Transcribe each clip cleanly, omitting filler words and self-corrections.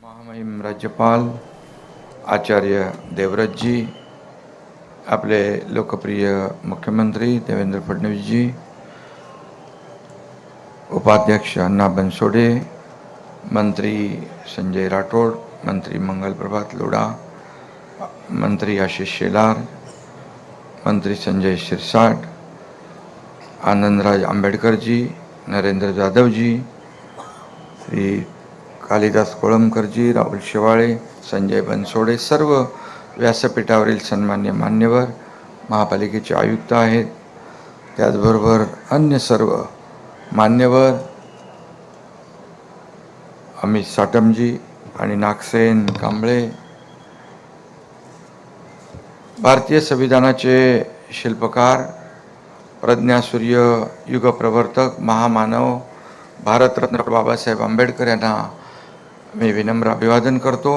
महामहिम राज्यपाल आचार्य देवव्रतजी, आपले लोकप्रिय मुख्यमंत्री देवेंद्र फडणवीसजी, उपाध्यक्ष अण्णा बनसोडे, मंत्री संजय राठोड, मंत्री मंगल प्रभात लोढा, मंत्री आशिष शेलार, मंत्री संजय शिरसाट, आनंदराज आंबेडकरजी, नरेंद्र जाधवजी, श्री कालिदास कोळंबकरजी, राहुल शेवाळे, संजय बनसोडे, सर्व व्यासपीठावरील सन्मान्य मान्यवर, महापालिकेचे आयुक्त आहेत, त्याचबरोबर अन्य सर्व मान्यवर, अमित साटमजी आणि नागसेन कांबळे, भारतीय संविधानाचे शिल्पकार, प्रज्ञासूर्य, युगप्रवर्तक, महामानव, भारतरत्न बाबासाहेब आंबेडकर यांना मी विनम्र अभिवादन करतो.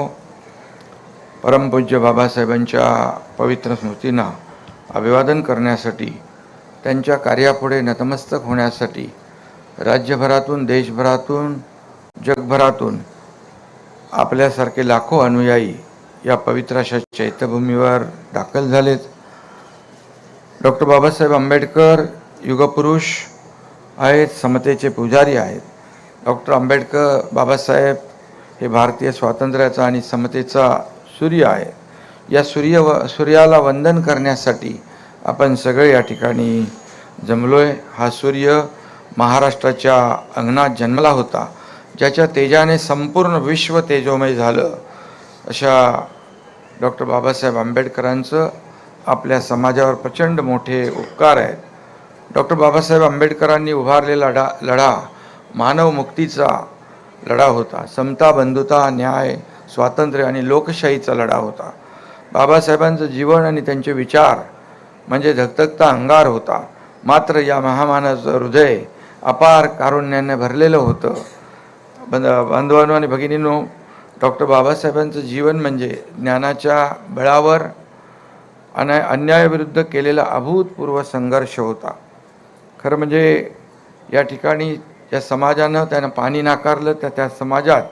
परमपूज्य बाबासाहेबांच्या पवित्र स्मृतींना अभिवादन करण्यासाठी, त्यांच्या कार्यापुढे नतमस्तक होण्यासाठी राज्यभरातून, देशभरातून, जगभरातून आपल्यासारखे लाखो अनुयायी या पवित्र अशा चैत्यभूमीवर दाखल झालेत. डॉक्टर बाबासाहेब आंबेडकर युगपुरुष आहेत, समतेचे पुजारी आहेत. डॉक्टर आंबेडकर बाबासाहेब हे भारतीय स्वातंत्र्याचा आणि समतेचा सूर्य आहे. या सूर्याला वंदन करण्यासाठी आपण सगळे या ठिकाणी जमलोय. हा सूर्य महाराष्ट्राच्या अंगणात जन्मला होता, ज्याच्या तेजाने संपूर्ण विश्व तेजोमय झालं. अशा डॉक्टर बाबासाहेब आंबेडकरांचं आपल्या समाजावर प्रचंड मोठे उपकार आहेत. डॉक्टर बाबासाहेब आंबेडकरांनी उभारलेला लढा मानव मुक्तीचा लढा होता. समता, बंधुता, न्याय, स्वातंत्र्य आणि लोकशाहीचा लढा होता. बाबासाहेबांचं जीवन आणि त्यांचे विचार म्हणजे धगधगता अंगार होता. मात्र या महामानवाचं हृदय अपार कारुण्याने भरलेलं होतं. बांधवांनो आणि भगिनींनो, डॉक्टर बाबासाहेबांचं जीवन म्हणजे ज्ञानाच्या बळावर अन्यायाविरुद्ध केलेला अभूतपूर्व संघर्ष होता. खरं म्हणजे या ठिकाणी ज्या समाजानं त्यांना पाणी नाकारलं, त्या समाजात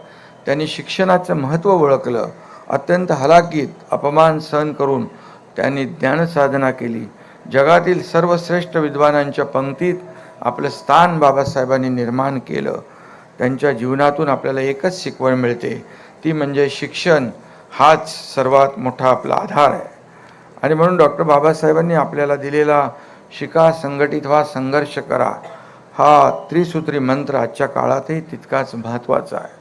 त्यांनी शिक्षणाचं महत्त्व ओळखलं. अत्यंत हलाखीत अपमान सहन करून त्यांनी ज्ञानसाधना केली. जगातील सर्वश्रेष्ठ विद्वानांच्या पंक्तीत आपलं स्थान बाबासाहेबांनी निर्माण केलं. त्यांच्या जीवनातून आपल्याला एकच शिकवण मिळते, ती म्हणजे शिक्षण हाच सर्वात मोठा आपला आधार आहे. आणि म्हणून डॉक्टर बाबासाहेबांनी आपल्याला दिलेला शिका, संघटित व्हा, संघर्ष करा हा त्रिसूत्री मंत्र आजच्या काळातही तितकाच महत्त्वाचा आहे.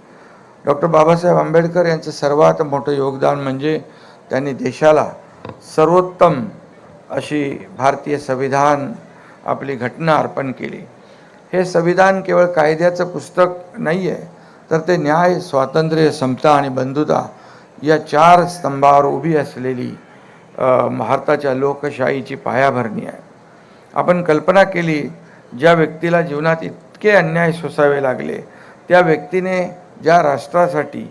डॉक्टर बाबासाहेब आंबेडकर यांचं सर्वात मोठं योगदान म्हणजे त्यांनी देशाला सर्वोत्तम अशी भारतीय संविधान, आपली घटना अर्पण केली. हे संविधान केवळ कायद्याचं पुस्तक नाही आहे, तर ते न्याय, स्वातंत्र्य, समता आणि बंधुता या 4 स्तंभावर उभी असलेली भारताच्या लोकशाहीची पायाभरणी आहे. आपण कल्पना केली, ज्या व्यक्तीला जीवनात इतके अन्याय सोसावे लागले, त्या व्यक्तीने ज्या राष्ट्रासाठी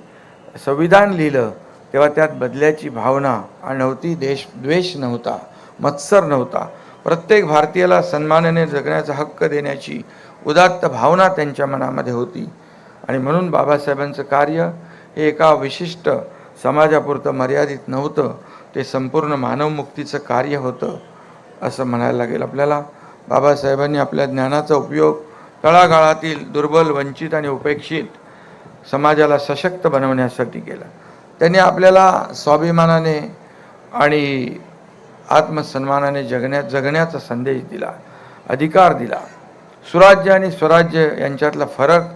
संविधान लिहिलं, तेव्हा त्यात बदल्याची भावना नव्हती, देशद्वेष नव्हता, मत्सर नव्हता. प्रत्येक भारतीयाला सन्मानाने जगण्याचा हक्क देण्याची उदात्त भावना त्यांच्या मनामध्ये होती. आणि म्हणून बाबासाहेबांचं कार्य हे एका विशिष्ट समाजापुरतं मर्यादित नव्हतं, ते संपूर्ण मानवमुक्तीचं कार्य होतं असं म्हणायला लागेल आपल्याला. बाबासाहेबांनी आपल्या ज्ञानाचा उपयोग तळागाळातील दुर्बल, वंचित आणि उपेक्षित समाजाला सशक्त बनवण्यासाठी केला. त्यांनी आपल्याला स्वाभिमानाने आणि आत्मसन्मानाने जगण्याचा संदेश दिला, अधिकार दिला. सुराज्य आणि स्वराज्य यांच्यातला फरक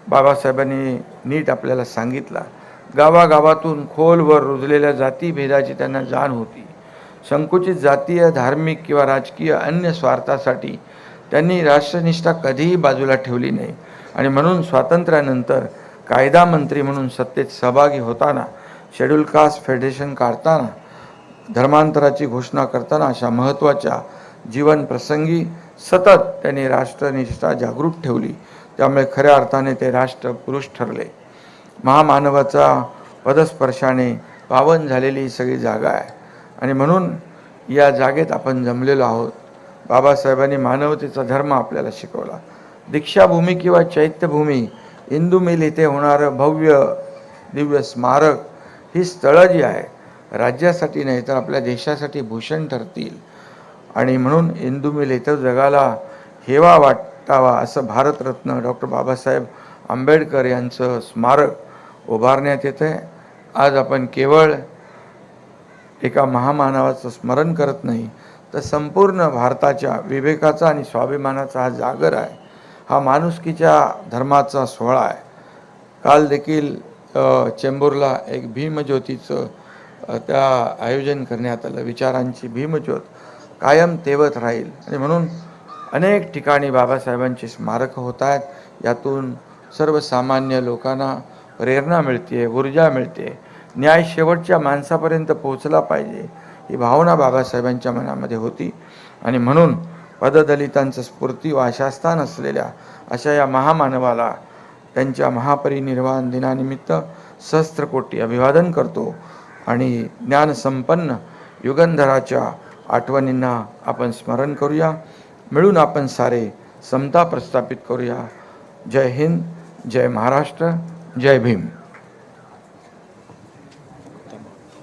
बाबासाहेबांनी नीट आपल्याला सांगितला. गावागावातून खोलवर रुजलेल्या जातीभेदाची त्यांना जाण होती. संकुचित जातीय, धार्मिक किंवा राजकीय अन्य स्वार्थासाठी त्यांनी राष्ट्रनिष्ठा कधीही बाजूला ठेवली नाही. आणि म्हणून स्वातंत्र्यानंतर कायदा मंत्री म्हणून सत्तेत सहभागी होताना, शेड्यूल कास्ट फेडरेशन काढताना, धर्मांतराची घोषणा करताना अशा महत्त्वाच्या जीवनप्रसंगी सतत त्यांनी राष्ट्रनिष्ठा जागृत ठेवली. त्यामुळे खऱ्या अर्थाने ते राष्ट्रपुरुष ठरले. महामानवाचा पदस्पर्शाने पावन झालेली ही सगळी जागा आहे. आणि म्हणून या जागेत आपण जमलेलो आहोत. बाबासाहेबांनी मानवतेचा धर्म आपल्याला शिकवला. दीक्षाभूमी किंवा चैत्यभूमी इंदू मिल इथे होणारं भव्य दिव्य स्मारक ही स्थळं जी आहे राज्यासाठी नाही तर आपल्या देशासाठी भूषण ठरतील. आणि म्हणून इंदू मिल इथं जगाला हेवा वाटावा असं भारतरत्न डॉक्टर बाबासाहेब आंबेडकर यांचं स्मारक उभारण्यात येतं आहे. आज आपण केवळ एका महामानवाचं स्मरण करत नाही तर संपूर्ण भारताच्या विवेकाचा आणि स्वाभिमानाचा हा जागर आहे. हा माणुसकीच्या धर्माचा सोहळा आहे. काल देखील चेंबूरला एक भीमज्योतीचं त्या आयोजन करण्यात आलं. विचारांची भीमज्योत कायम तेवत राहील आणि म्हणून अनेक ठिकाणी बाबासाहेबांची स्मारकं होत आहेत. यातून सर्वसामान्य लोकांना प्रेरणा मिळते, ऊर्जा मिळते. न्याय शेवटच्या माणसापर्यंत पोहोचला पाहिजे ही भावना बाबासाहेबांच्या मनामध्ये होती आणि म्हणून पददलितांचं स्फूर्ती व आशास्थान असलेल्या अशा या महामानवाला त्यांच्या महापरिनिर्वाण दिनानिमित्त सहस्त्रकोटी अभिवादन करतो आणि ज्ञानसंपन्न युगंधराच्या आठवणींना आपण स्मरण करूया. मिळून आपण सारे समता प्रस्थापित करूया. जय हिंद, जय महाराष्ट्र, जय भीम.